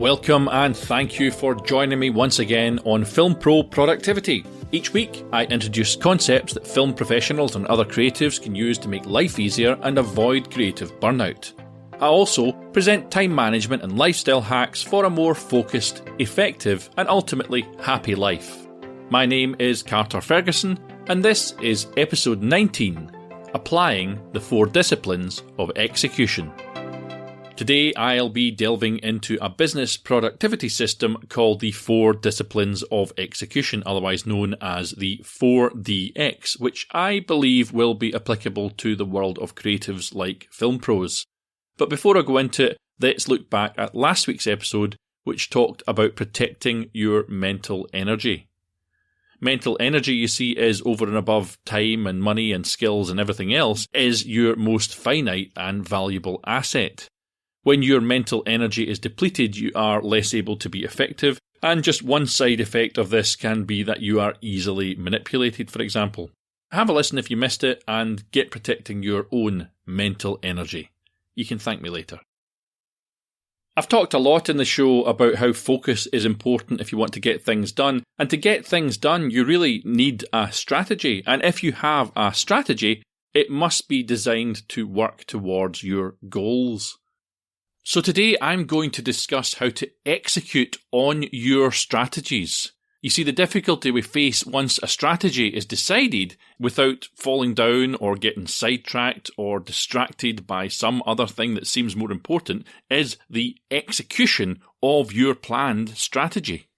Welcome and thank you for joining me once again on Film Pro Productivity. Each week, I introduce concepts that film professionals and other creatives can use to make life easier and avoid creative burnout. I also present time management and lifestyle hacks for a more focused, effective, and ultimately happy life. My name is Carter Ferguson, and this is episode 19, Applying the 4 Disciplines of Execution. Today I'll be delving into a business productivity system called the 4 Disciplines of Execution, otherwise known as the 4DX, which I believe will be applicable to the world of creatives like film pros. But before I go into it, let's look back at last week's episode, which talked about protecting your mental energy. Mental energy, you see, is over and above time and money and skills and everything else, is your most finite and valuable asset. When your mental energy is depleted, you are less able to be effective, and just one side effect of this can be that you are easily manipulated, for example. Have a listen if you missed it, and get protecting your own mental energy. You can thank me later. I've talked a lot in the show about how focus is important if you want to get things done, and to get things done you really need a strategy, and if you have a strategy, it must be designed to work towards your goals. So today I'm going to discuss how to execute on your strategies. You see, the difficulty we face once a strategy is decided without falling down or getting sidetracked or distracted by some other thing that seems more important is the execution of your planned strategy.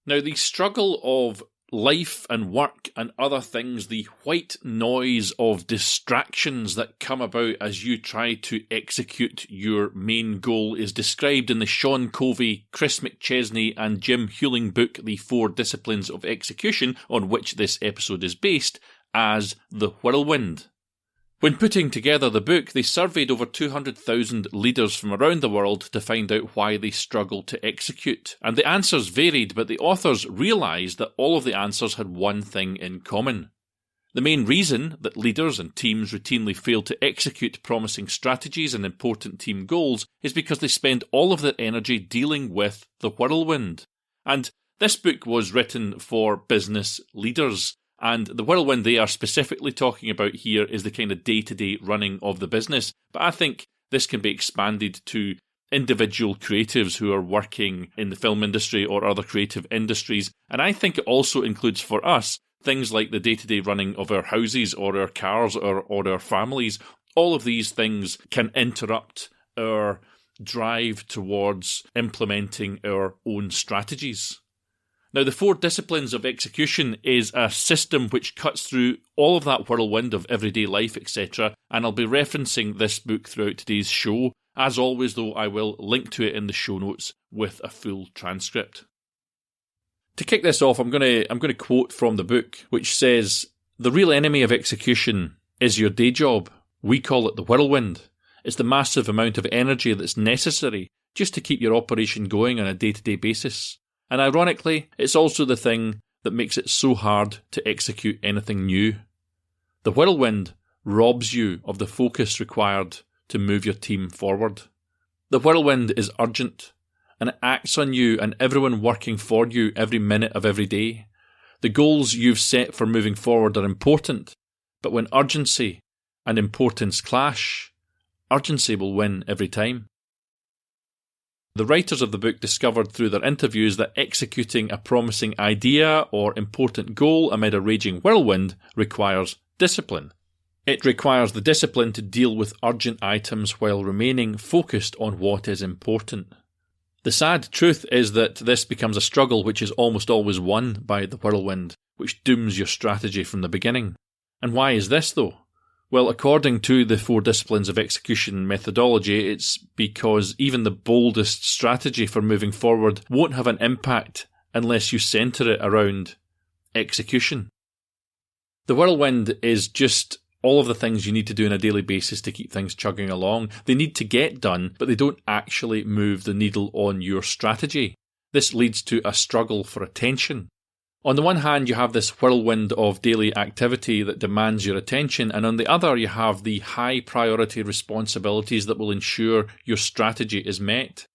Now, the struggle of life and work and other things, the white noise of distractions that come about as you try to execute your main goal is described in the Sean Covey, Chris McChesney and Jim Huling book, The 4 Disciplines of Execution, on which this episode is based, as the whirlwind. When putting together the book, they surveyed over 200,000 leaders from around the world to find out why they struggle to execute. And the answers varied, but the authors realised that all of the answers had one thing in common. The main reason that leaders and teams routinely fail to execute promising strategies and important team goals is because they spend all of their energy dealing with the whirlwind. And this book was written for business leaders. And the whirlwind they are specifically talking about here is the kind of day-to-day running of the business. But I think this can be expanded to individual creatives who are working in the film industry or other creative industries. And I think it also includes for us things like the day-to-day running of our houses or our cars or our families. All of these things can interrupt our drive towards implementing our own strategies. Now, the 4 Disciplines of Execution is a system which cuts through all of that whirlwind of everyday life, etc., and I'll be referencing this book throughout today's show. As always, though, I will link to it in the show notes with a full transcript. To kick this off, I'm going to quote from the book, which says, "The real enemy of execution is your day job. We call it the whirlwind. It's the massive amount of energy that's necessary just to keep your operation going on a day-to-day basis. And ironically, it's also the thing that makes it so hard to execute anything new. The whirlwind robs you of the focus required to move your team forward. The whirlwind is urgent, and it acts on you and everyone working for you every minute of every day. The goals you've set for moving forward are important, but when urgency and importance clash, urgency will win every time." The writers of the book discovered through their interviews that executing a promising idea or important goal amid a raging whirlwind requires discipline. It requires the discipline to deal with urgent items while remaining focused on what is important. The sad truth is that this becomes a struggle which is almost always won by the whirlwind, which dooms your strategy from the beginning. And why is this, though? Well, according to the 4 Disciplines of Execution methodology, it's because even the boldest strategy for moving forward won't have an impact unless you centre it around execution. The whirlwind is just all of the things you need to do on a daily basis to keep things chugging along. They need to get done, but they don't actually move the needle on your strategy. This leads to a struggle for attention. On the one hand, you have this whirlwind of daily activity that demands your attention, and on the other, you have the high priority responsibilities that will ensure your strategy is met.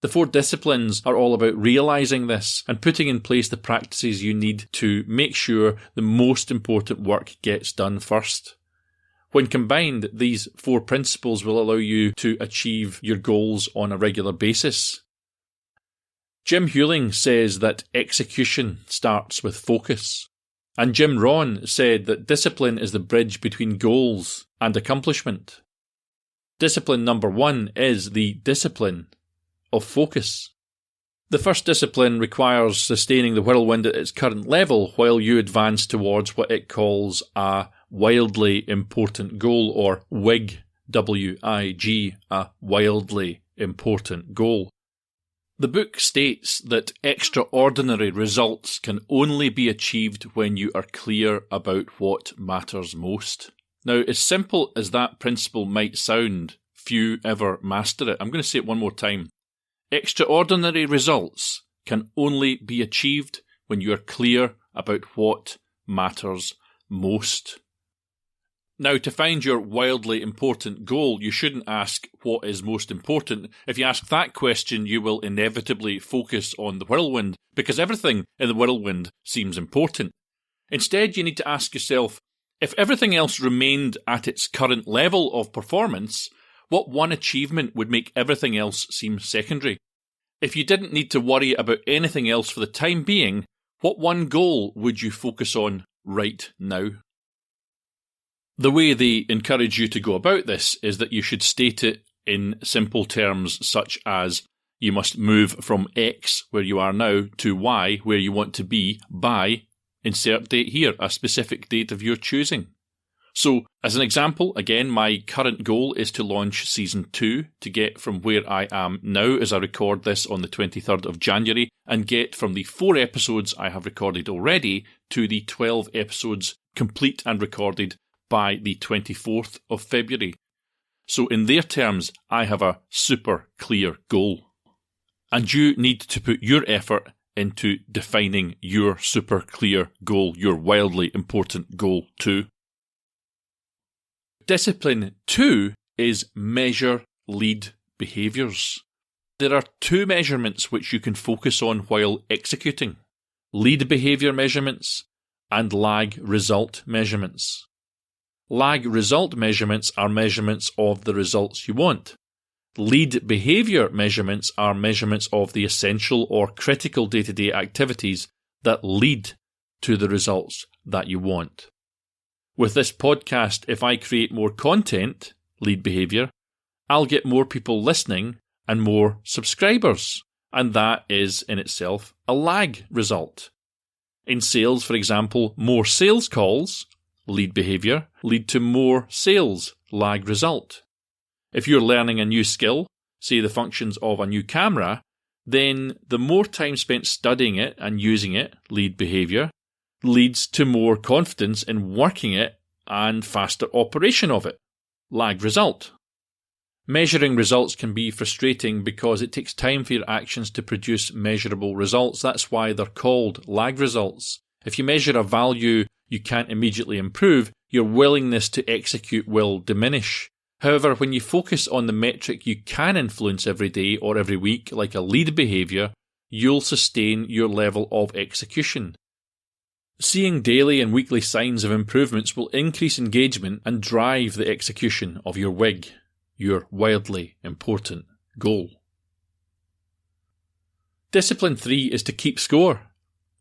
The 4 disciplines are all about realising this and putting in place the practices you need to make sure the most important work gets done first. When combined, these 4 principles will allow you to achieve your goals on a regular basis. Jim Huling says that execution starts with focus. And Jim Rohn said that discipline is the bridge between goals and accomplishment. Discipline number 1 is the discipline of focus. The first discipline requires sustaining the whirlwind at its current level while you advance towards what it calls a wildly important goal, or WIG, W-I-G, a wildly important goal. The book states that extraordinary results can only be achieved when you are clear about what matters most. Now, as simple as that principle might sound, few ever master it. I'm going to say it one more time. Extraordinary results can only be achieved when you are clear about what matters most. Now, to find your wildly important goal, you shouldn't ask what is most important. If you ask that question, you will inevitably focus on the whirlwind, because everything in the whirlwind seems important. Instead, you need to ask yourself, if everything else remained at its current level of performance, what one achievement would make everything else seem secondary? If you didn't need to worry about anything else for the time being, what one goal would you focus on right now? The way they encourage you to go about this is that you should state it in simple terms such as you must move from X, where you are now, to Y, where you want to be, by, insert date here, a specific date of your choosing. So, as an example, again, my current goal is to launch Season 2, to get from where I am now as I record this on the 23rd of January, and get from the 4 episodes I have recorded already to the 12 episodes complete and recorded by the 24th of February. So in their terms, I have a super clear goal. And you need to put your effort into defining your super clear goal, your wildly important goal too. Discipline 2 is measure lead behaviours. There are 2 measurements which you can focus on while executing: lead behaviour measurements and lag result measurements. Lag result measurements are measurements of the results you want. Lead behaviour measurements are measurements of the essential or critical day-to-day activities that lead to the results that you want. With this podcast, if I create more content, lead behaviour, I'll get more people listening and more subscribers, and that is in itself a lag result. In sales, for example, more sales calls, lead behaviour, lead to more sales, lag result. If you're learning a new skill, say the functions of a new camera, then the more time spent studying it and using it, lead behaviour, leads to more confidence in working it and faster operation of it, lag result. Measuring results can be frustrating because it takes time for your actions to produce measurable results. That's why they're called lag results. If you measure a value you can't immediately improve, your willingness to execute will diminish. However, when you focus on the metric you can influence every day or every week, like a lead behaviour, you'll sustain your level of execution. Seeing daily and weekly signs of improvements will increase engagement and drive the execution of your WIG, your wildly important goal. Discipline 3 is to keep score.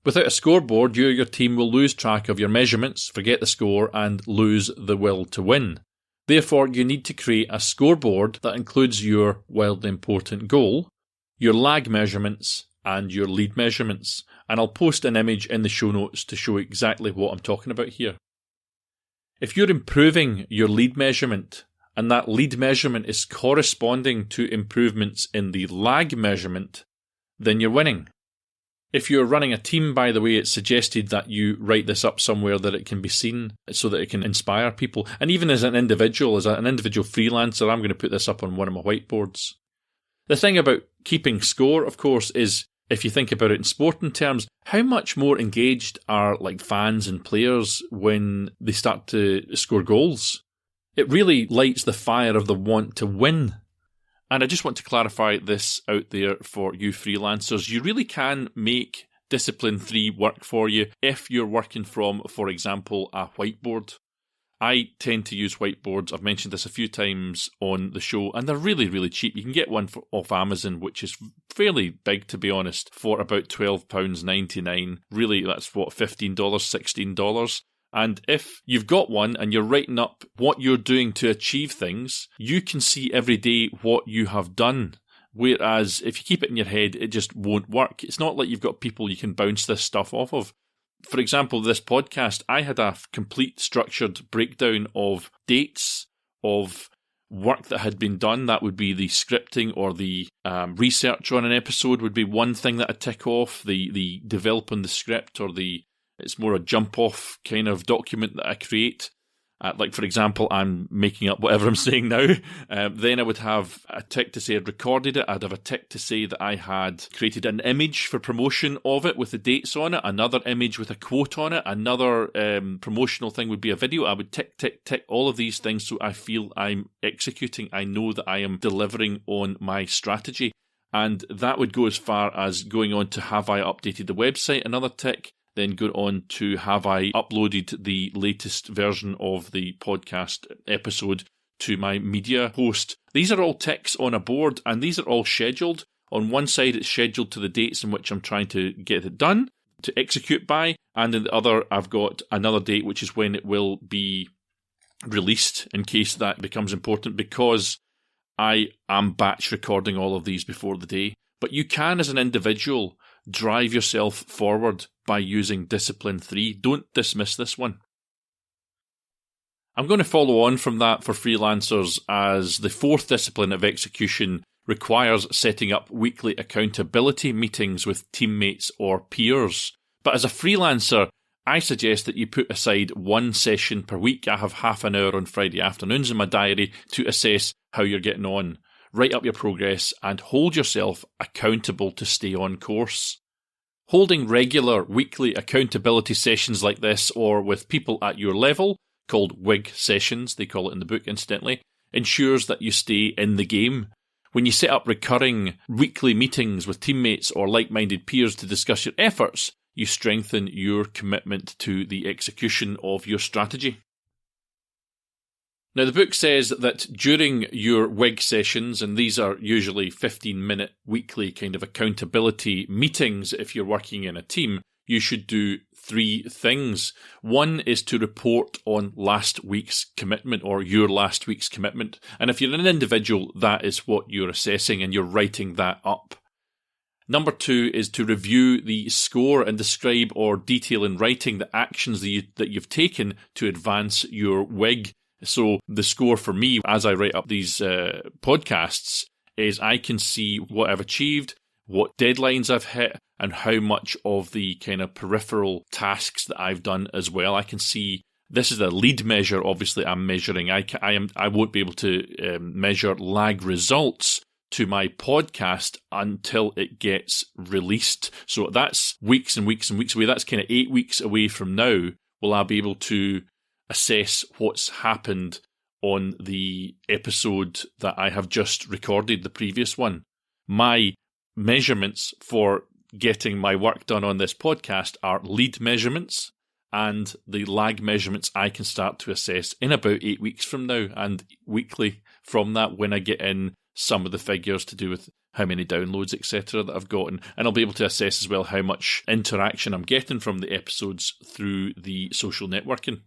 Without a scoreboard, you or your team will lose track of your measurements, forget the score, and lose the will to win. Therefore, you need to create a scoreboard that includes your wildly important goal, your lag measurements, and your lead measurements. And I'll post an image in the show notes to show exactly what I'm talking about here. If you're improving your lead measurement, and that lead measurement is corresponding to improvements in the lag measurement, then you're winning. If you're running a team, by the way, it's suggested that you write this up somewhere that it can be seen so that it can inspire people. And even as an individual freelancer, I'm going to put this up on one of my whiteboards. The thing about keeping score, of course, is if you think about it in sporting terms, how much more engaged are fans and players when they start to score goals? It really lights the fire of the want to win. And I just want to clarify this out there for you freelancers. You really can make Discipline 3 work for you if you're working from, for example, a whiteboard. I tend to use whiteboards. I've mentioned this a few times on the show, and they're really, really cheap. You can get one off Amazon, which is fairly big, to be honest, for about £12.99. Really, that's what, $15, $16? And if you've got one and you're writing up what you're doing to achieve things, you can see every day what you have done. Whereas if you keep it in your head, it just won't work. It's not like you've got people you can bounce this stuff off of. For example, this podcast, I had a complete structured breakdown of dates, of work that had been done. That would be the scripting or the research on an episode would be one thing that I tick off, the developing the script, or it's more a jump-off kind of document that I create. Like, for example, I'm making up whatever I'm saying now. Then I would have a tick to say I'd recorded it. I'd have a tick to say that I had created an image for promotion of it with the dates on it, another image with a quote on it, another promotional thing would be a video. I would tick, tick, tick all of these things so I feel I'm executing. I know that I am delivering on my strategy. And that would go as far as going on to have I updated the website, another tick. Then go on to have I uploaded the latest version of the podcast episode to my media host. These are all ticks on a board, and these are all scheduled. On one side, it's scheduled to the dates in which I'm trying to get it done, to execute by, and in the other, I've got another date, which is when it will be released, in case that becomes important, because I am batch recording all of these before the day. But you can, as an individual, drive yourself forward by using Discipline 3. Don't dismiss this one. I'm going to follow on from that for freelancers, as the fourth discipline of execution requires setting up weekly accountability meetings with teammates or peers. But as a freelancer, I suggest that you put aside one session per week. I have half an hour on Friday afternoons in my diary to assess how you're getting on. Write up your progress and hold yourself accountable to stay on course. Holding regular weekly accountability sessions like this, or with people at your level, called WIG sessions, they call it in the book incidentally, ensures that you stay in the game. When you set up recurring weekly meetings with teammates or like-minded peers to discuss your efforts, you strengthen your commitment to the execution of your strategy. Now, the book says that during your WIG sessions, and these are usually 15-minute weekly kind of accountability meetings if you're working in a team, you should do three things. One is to report on last week's commitment, or your last week's commitment. And if you're an individual, that is what you're assessing, and you're writing that up. Number two is to review the score and describe or detail in writing the actions that you've taken to advance your WIG. So the score for me, as I write up these podcasts, is I can see what I've achieved, what deadlines I've hit, and how much of the kind of peripheral tasks that I've done as well. I can see, this is a lead measure, obviously I'm measuring. I won't be able to measure lag results to my podcast until it gets released. So that's weeks and weeks and weeks away. That's kind of 8 weeks away from now. Will I be able to assess what's happened on the episode that I have just recorded, the previous one? My measurements for getting my work done on this podcast are lead measurements, and the lag measurements I can start to assess in about 8 weeks from now, and weekly from that when I get in some of the figures to do with how many downloads, etc. that I've gotten. And I'll be able to assess as well how much interaction I'm getting from the episodes through the social networking.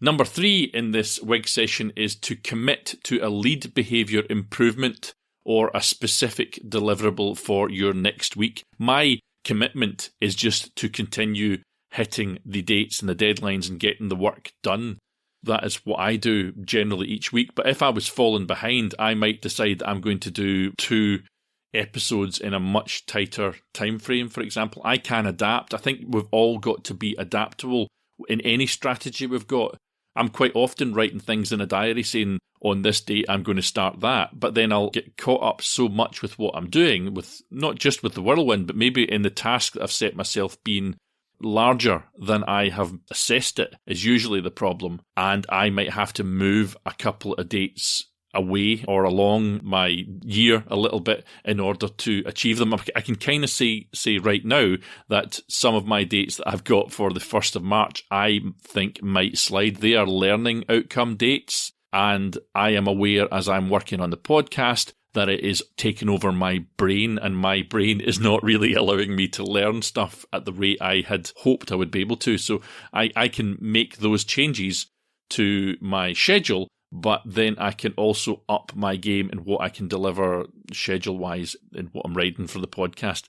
Number 3 in this WIG session is to commit to a lead behaviour improvement or a specific deliverable for your next week. My commitment is just to continue hitting the dates and the deadlines and getting the work done. That is what I do generally each week. But if I was falling behind, I might decide that I'm going to do 2 episodes in a much tighter time frame, for example. I can adapt. I think we've all got to be adaptable in any strategy we've got. I'm quite often writing things in a diary saying, on this date I'm going to start that, but then I'll get caught up so much with what I'm doing, with not just with the whirlwind, but maybe in the task that I've set myself being larger than I have assessed it is usually the problem, and I might have to move a couple of dates away or along my year a little bit in order to achieve them. I can kind of say right now that some of my dates that I've got for the 1st of March, I think might slide. They are learning outcome dates, and I am aware as I'm working on the podcast that it is taking over my brain, and my brain is not really allowing me to learn stuff at the rate I had hoped I would be able to. So I can make those changes to my schedule, but then I can also up my game in what I can deliver schedule-wise in what I'm writing for the podcast.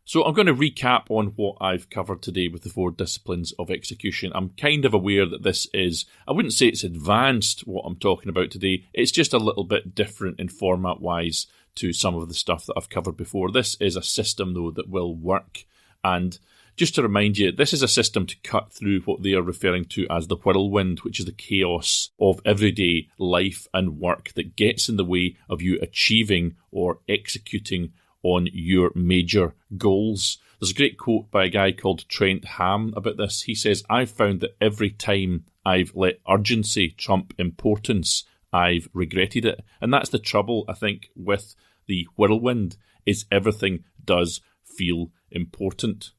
So I'm going to recap on what I've covered today with the 4 disciplines of execution. I'm kind of aware that this is, I wouldn't say it's advanced what I'm talking about today, it's just a little bit different in format-wise to some of the stuff that I've covered before. This is a system, though, that will work. And just to remind you, this is a system to cut through what they are referring to as the whirlwind, which is the chaos of everyday life and work that gets in the way of you achieving or executing on your major goals. There's a great quote by a guy called Trent Ham about this. He says, "I've found that every time I've let urgency trump importance, I've regretted it." And that's the trouble, I think, with the whirlwind, is everything does feel important.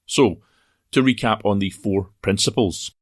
So, to recap on the 4 principles.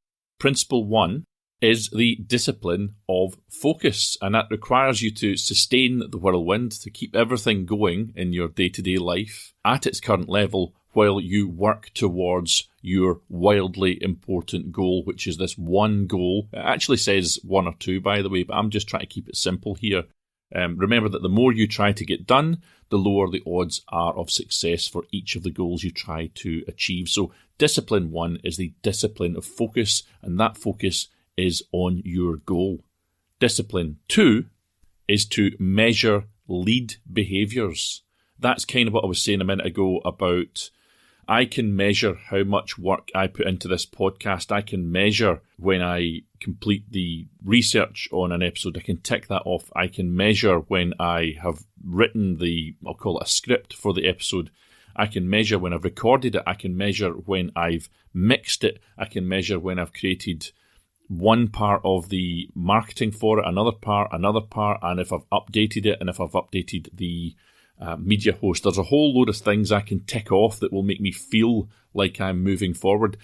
Principle 1 is the discipline of focus, and that requires you to sustain the whirlwind, to keep everything going in your day-to-day life at its current level while you work towards your wildly important goal, which is this one goal. It actually says 1 or 2, by the way, but I'm just trying to keep it simple here. Remember that the more you try to get done, the lower the odds are of success for each of the goals you try to achieve. So discipline 1 is the discipline of focus, and that focus is on your goal. Discipline 2 is to measure lead behaviours. That's kind of what I was saying a minute ago about I can measure how much work I put into this podcast. I can measure when I complete the research on an episode. I can tick that off. I can measure when I have written I'll call it a script for the episode. I can measure when I've recorded it. I can measure when I've mixed it. I can measure when I've created one part of the marketing for it, another part, and if I've updated it, and if I've updated the media host. There's a whole load of things I can tick off that will make me feel like I'm moving forward.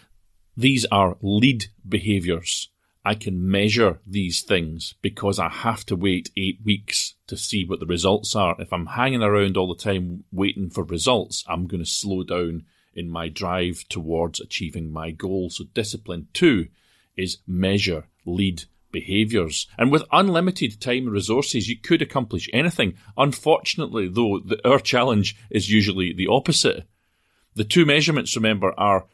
These are lead behaviours. I can measure these things because I have to wait 8 weeks to see what the results are. If I'm hanging around all the time waiting for results, I'm going to slow down in my drive towards achieving my goal. So discipline 2 is measure lead behaviours. And with unlimited time and resources, you could accomplish anything. Unfortunately, though, our challenge is usually the opposite. The 2 measurements, remember, are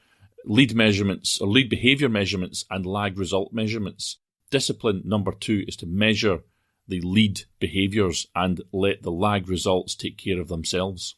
lead measurements or lead behaviour measurements and lag result measurements. Discipline number 2 is to measure the lead behaviours and let the lag results take care of themselves.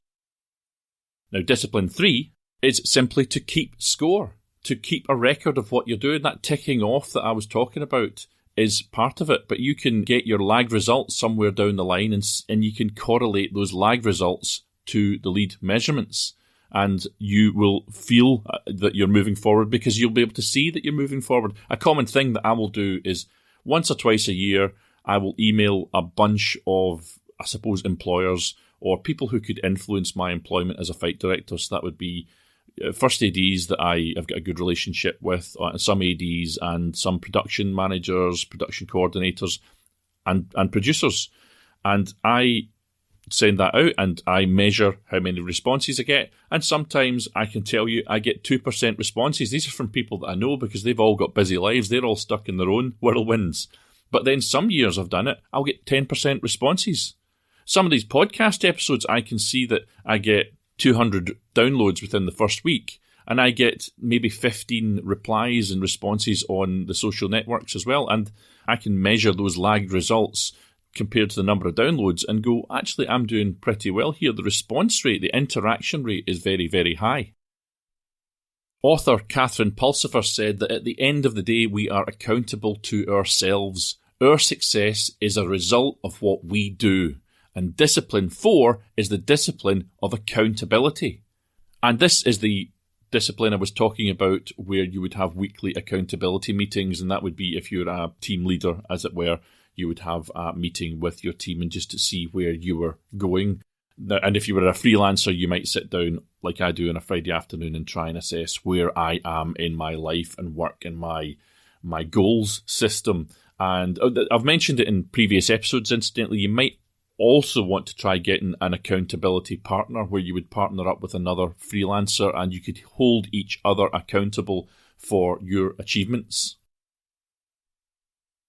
Now, discipline 3 is simply to keep score, to keep a record of what you're doing. That ticking off that I was talking about is part of it, but you can get your lag results somewhere down the line and you can correlate those lag results to the lead measurements. And you will feel that you're moving forward because you'll be able to see that you're moving forward. A common thing that I will do is once or twice a year, I will email a bunch of, I suppose, employers or people who could influence my employment as a fight director. So that would be first ADs that I've got a good relationship with, some ADs and some production managers, production coordinators, and producers. And I send that out and I measure how many responses I get. And sometimes I can tell you I get 2% responses. These are from people that I know because they've all got busy lives. They're all stuck in their own whirlwinds. But then some years I've done it, I'll get 10% responses. Some of these podcast episodes, I can see that I get 200 downloads within the first week, and I get maybe 15 replies and responses on the social networks as well, and I can measure those lagged results compared to the number of downloads and go, actually, I'm doing pretty well here. The response rate, the interaction rate is very, very high. Author Catherine Pulsifer said that at the end of the day, we are accountable to ourselves. Our success is a result of what we do. And discipline 4 is the discipline of accountability. And this is the discipline I was talking about, where you would have weekly accountability meetings, and that would be if you're a team leader, as it were, you would have a meeting with your team and just to see where you were going. And if you were a freelancer, you might sit down like I do on a Friday afternoon and try and assess where I am in my life and work in my goals system. And I've mentioned it in previous episodes, incidentally. You might also want to try getting an accountability partner where you would partner up with another freelancer and you could hold each other accountable for your achievements.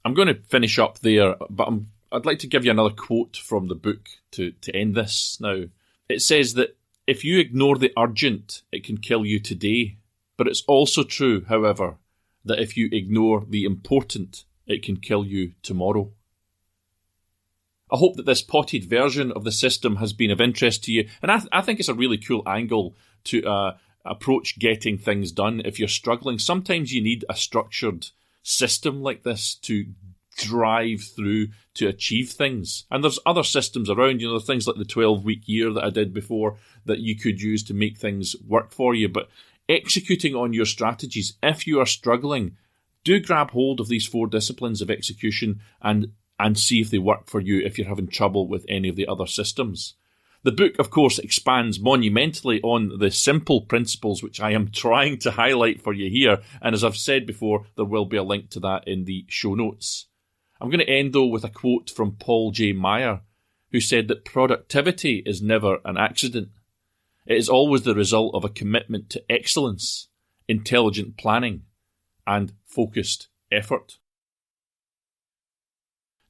I'm going to finish up there, but I'd like to give you another quote from the book to end this now. It says that if you ignore the urgent, it can kill you today. But it's also true, however, that if you ignore the important, it can kill you tomorrow. I hope that this potted version of the system has been of interest to you, and I think it's a really cool angle to approach getting things done. If you're struggling, sometimes you need a structured system like this to drive through to achieve things. And there's other systems around, there's things like the 12-week year that I did before that you could use to make things work for you. But executing on your strategies, if you are struggling, do grab hold of these 4 disciplines of execution and see if they work for you if you're having trouble with any of the other systems. The book, of course, expands monumentally on the simple principles which I am trying to highlight for you here, and as I've said before, there will be a link to that in the show notes. I'm going to end, though, with a quote from Paul J. Meyer, who said that productivity is never an accident. It is always the result of a commitment to excellence, intelligent planning, and focused effort.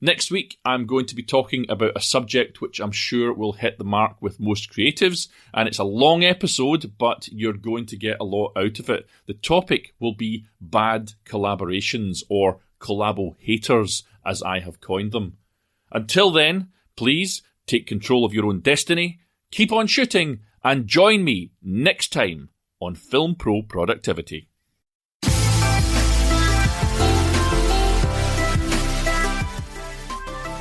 Next week, I'm going to be talking about a subject which I'm sure will hit the mark with most creatives, and it's a long episode, but you're going to get a lot out of it. The topic will be bad collaborations, or collabo haters, as I have coined them. Until then, please take control of your own destiny, keep on shooting, and join me next time on Film Pro Productivity.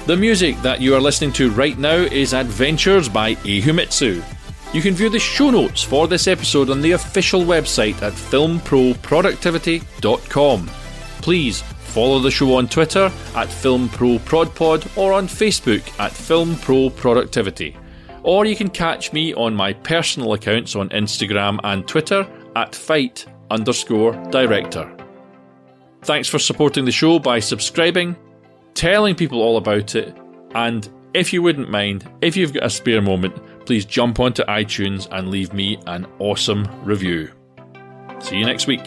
The music that you are listening to right now is Adventures by Ehumitsu. You can view the show notes for this episode on the official website at filmproproductivity.com. Please follow the show on Twitter at FilmProProdPod or on Facebook at FilmProProductivity. Or you can catch me on my personal accounts on Instagram and Twitter at fight_director. Thanks for supporting the show by subscribing, telling people all about it, and if you wouldn't mind, if you've got a spare moment, please jump onto iTunes and leave me an awesome review. See you next week.